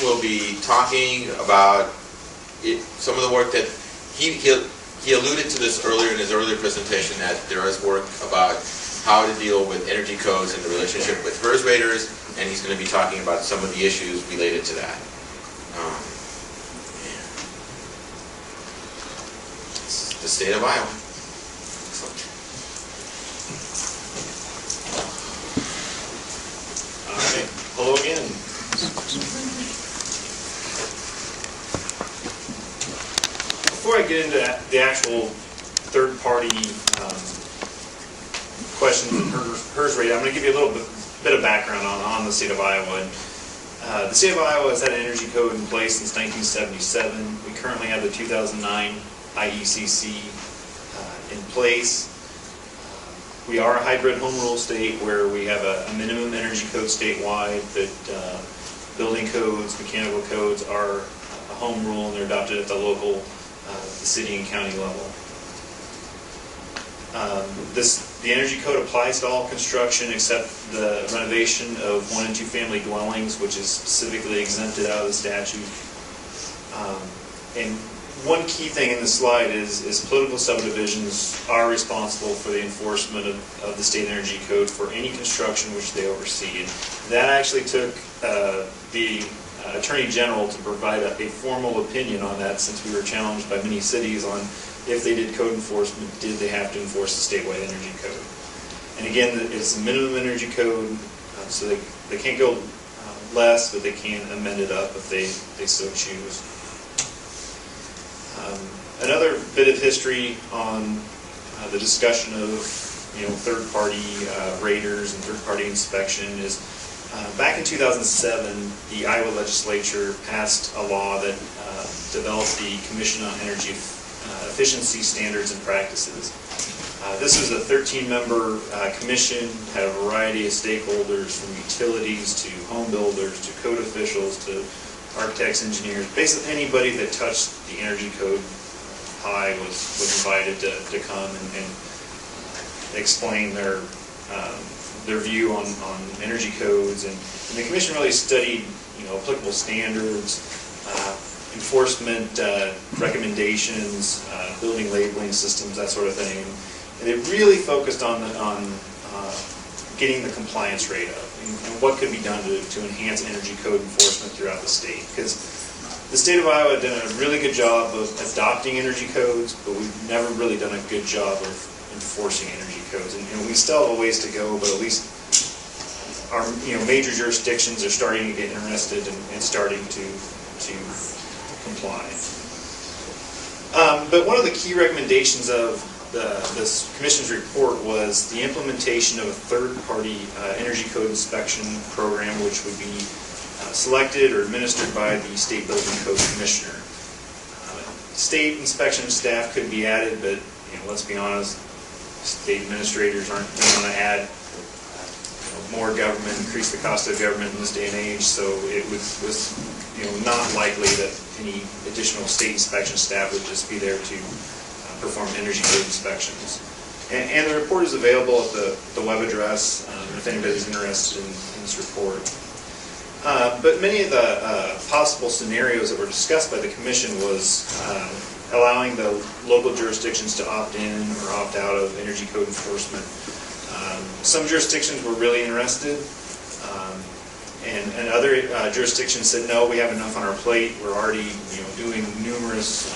will be talking about some of the work that he alluded to this earlier in his earlier presentation, that there is work about how to deal with energy codes and the relationship with HERS raters, and he's going to be talking about some of the issues related to that. It's the state of Iowa. All right. Hello again. Before I get into the actual third-party questions and HERS rate, I'm going to give you a little bit of background on the state of Iowa. The state of Iowa has had an energy code in place since 1977. We currently have the 2009 IECC in place. We are a hybrid home rule state where we have a minimum energy code statewide, but building codes, mechanical codes are a home rule, and they're adopted at the local, the city and county level. The energy code applies to all construction except the renovation of 1- and 2-family dwellings, which is specifically exempted out of the statute. And one key thing in the slide is political subdivisions are responsible for the enforcement of the state energy code for any construction which they oversee. And that actually took the Attorney General to provide a formal opinion on that, since we were challenged by many cities on if they did code enforcement, did they have to enforce the statewide energy code. And again, it's a minimum energy code, so they can't go less, but they can amend it up if they so choose. Another bit of history on the discussion of third-party raters and third-party inspection is back in 2007, the Iowa legislature passed a law that developed the Commission on Energy Efficiency Standards and Practices. This was a 13-member commission, had a variety of stakeholders, from utilities to home builders to code officials to architects, engineers. Basically anybody that touched the energy code pie was invited to come and explain their view on energy codes. And the commission really studied applicable standards, enforcement recommendations, building labeling systems, that sort of thing. And it really focused on getting the compliance rate up and what could be done to enhance energy code enforcement throughout the state. Because the state of Iowa did a really good job of adopting energy codes, but we've never really done a good job of enforcing energy codes. And we still have a ways to go, but at least our major jurisdictions are starting to get interested and starting to comply. But one of the key recommendations of this commission's report was the implementation of a third-party energy code inspection program, which would be selected or administered by the state building code commissioner. State inspection staff could be added, but let's be honest, state administrators don't want to add more government, increase the cost of government in this day and age. So it was not likely that any additional state inspection staff would just be there to perform energy code inspections. And the report is available at the web address if anybody's interested in this report. But many of the possible scenarios that were discussed by the commission was allowing the local jurisdictions to opt in or opt out of energy code enforcement. Some jurisdictions were really interested, and other jurisdictions said, no, we have enough on our plate. We're already doing numerous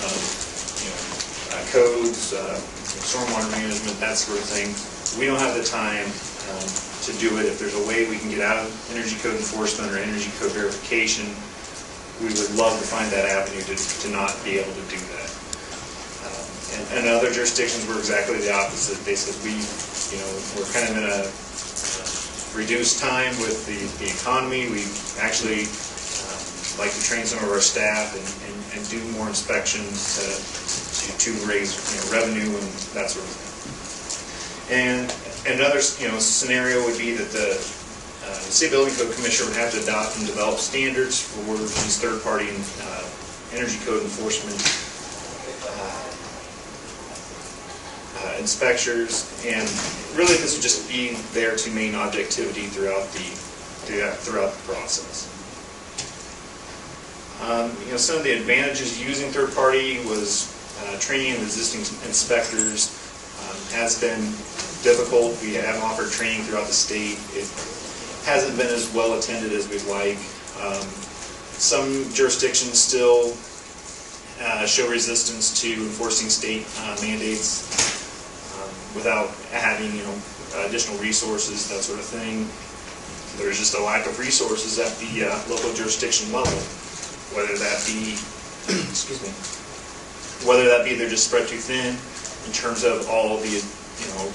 codes, stormwater management, that sort of thing. We don't have the time to do it. If there's a way we can get out of energy code enforcement or energy code verification, we would love to find that avenue to not be able to do that. And other jurisdictions were exactly the opposite. They said, we're kind of in a reduced time with the economy. We actually like to train some of our staff and do more inspections to raise revenue and that sort of thing. And another scenario would be that the State Building Code Commissioner would have to adopt and develop standards for these third-party energy code enforcement inspectors, and really this would just be their two main objectivity throughout the process. Some of the advantages using third party was training of existing inspectors has been difficult. We have offered training throughout the state. It hasn't been as well attended as we'd like. Some jurisdictions still show resistance to enforcing state mandates without having, additional resources, that sort of thing. There's just a lack of resources at the local jurisdiction level, whether that be, excuse me, whether that be they're just spread too thin in terms of all the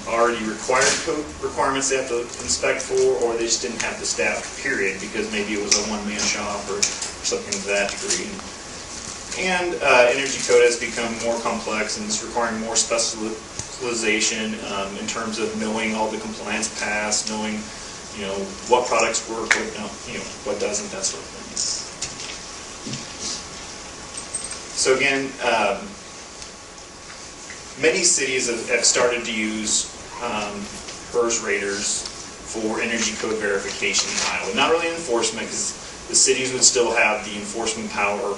already required code requirements they have to inspect for, or they just didn't have the staff, period, because maybe it was a one-man shop or something to that degree. And energy code has become more complex and it's requiring more specialization in terms of knowing all the compliance paths, knowing what products work, what don't, what doesn't, that sort of thing. So again, many cities have started to use HERS raters for energy code verification in Iowa. Not really enforcement, because the cities would still have the enforcement power,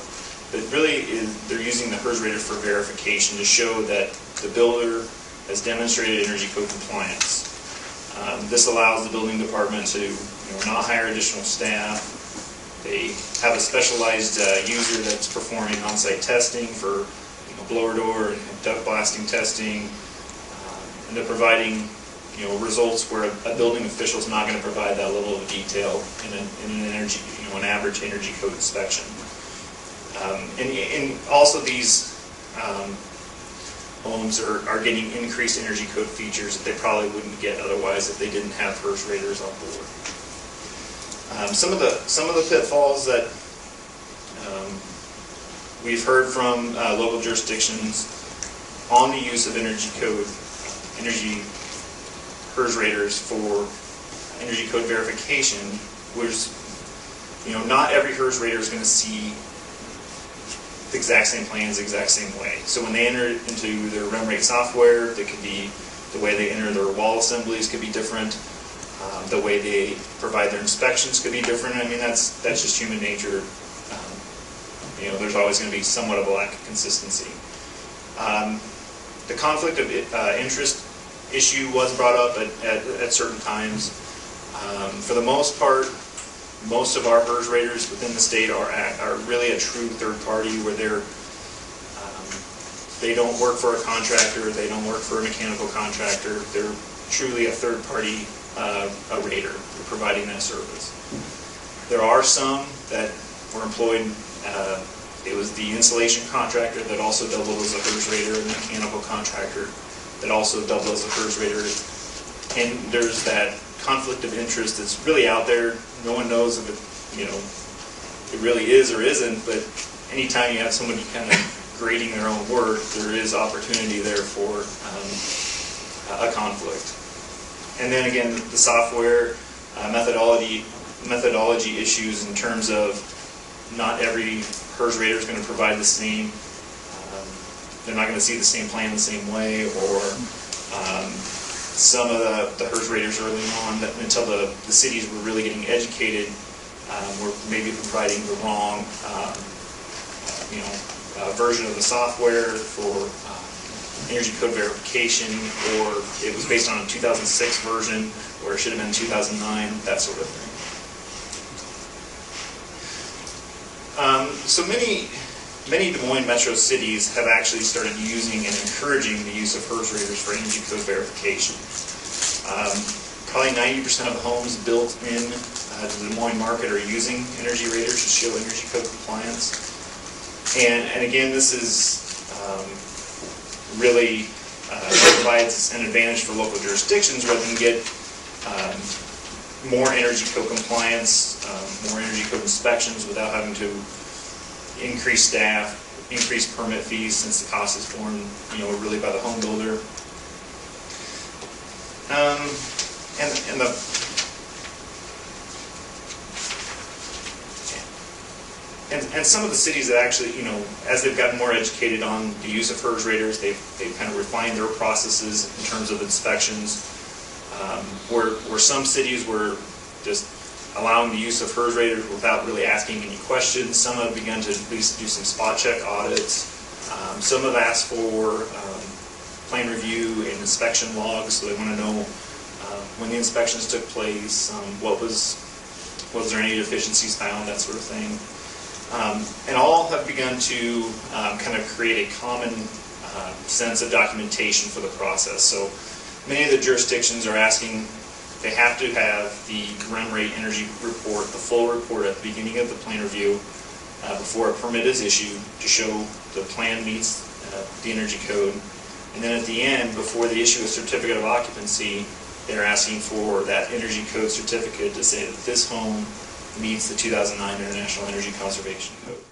but really they're using the HERS rater for verification to show that the builder has demonstrated energy code compliance. This allows the building department to not hire additional staff. They have a specialized user that's performing on-site testing for blower door and duct blasting testing, and they're providing results where a building official is not going to provide that level of detail in an energy an average energy code inspection. And also these homes are getting increased energy code features that they probably wouldn't get otherwise if they didn't have HERS raters on board. Some of the pitfalls that we've heard from local jurisdictions on the use of energy HERS raters for energy code verification was, not every HERS rater is going to see the exact same plans the exact same way. So when they enter into their REM rate software, that could be the way they enter their wall assemblies could be different. The way they provide their inspections could be different. I mean, that's just human nature. There's always going to be somewhat of a lack of consistency. The conflict of interest issue was brought up at certain times. For the most part, most of our HERS raters within the state are really a true third party, where they don't work for a contractor, they don't work for a mechanical contractor. They're truly a third party a rater providing that service. There are some that were employed. It was the installation contractor that also doubled as a HERS rater, and the mechanical contractor that also doubled as a HERS rater. And there's that conflict of interest that's really out there. No one knows if it really is or isn't, but anytime you have somebody kind of grading their own work, there is opportunity there for a conflict. And then again, the software methodology issues in terms of not every HERS rater is going to provide the same. They're not going to see the same plan the same way, or some of the HERS raters early on, until the cities were really getting educated, were maybe providing the wrong version of the software for energy code verification, or it was based on a 2006 version where it should have been 2009, that sort of thing. So many Des Moines metro cities have actually started using and encouraging the use of HERS raters for energy code verification. Probably 90% of the homes built in the Des Moines market are using energy raters to show energy code compliance. And again, this is really provides an advantage for local jurisdictions, where they can get more energy code compliance, more energy code inspections without having to increase staff, increase permit fees, since the cost is borne, really by the home builder. And some of the cities that actually, as they've gotten more educated on the use of HERS raters, they've kind of refined their processes in terms of inspections. Where some cities were just allowing the use of HERS raters without really asking any questions. Some have begun to at least do some spot check audits. Some have asked for plan review and inspection logs, so they want to know when the inspections took place, was there any deficiencies found, that sort of thing. And all have begun to kind of create a common sense of documentation for the process. So many of the jurisdictions are asking, they have to have the run rate energy report, the full report at the beginning of the plan review before a permit is issued to show the plan meets the energy code. And then at the end, before they issue a certificate of occupancy, they're asking for that energy code certificate to say that this home meets the 2009 International Energy Conservation Code.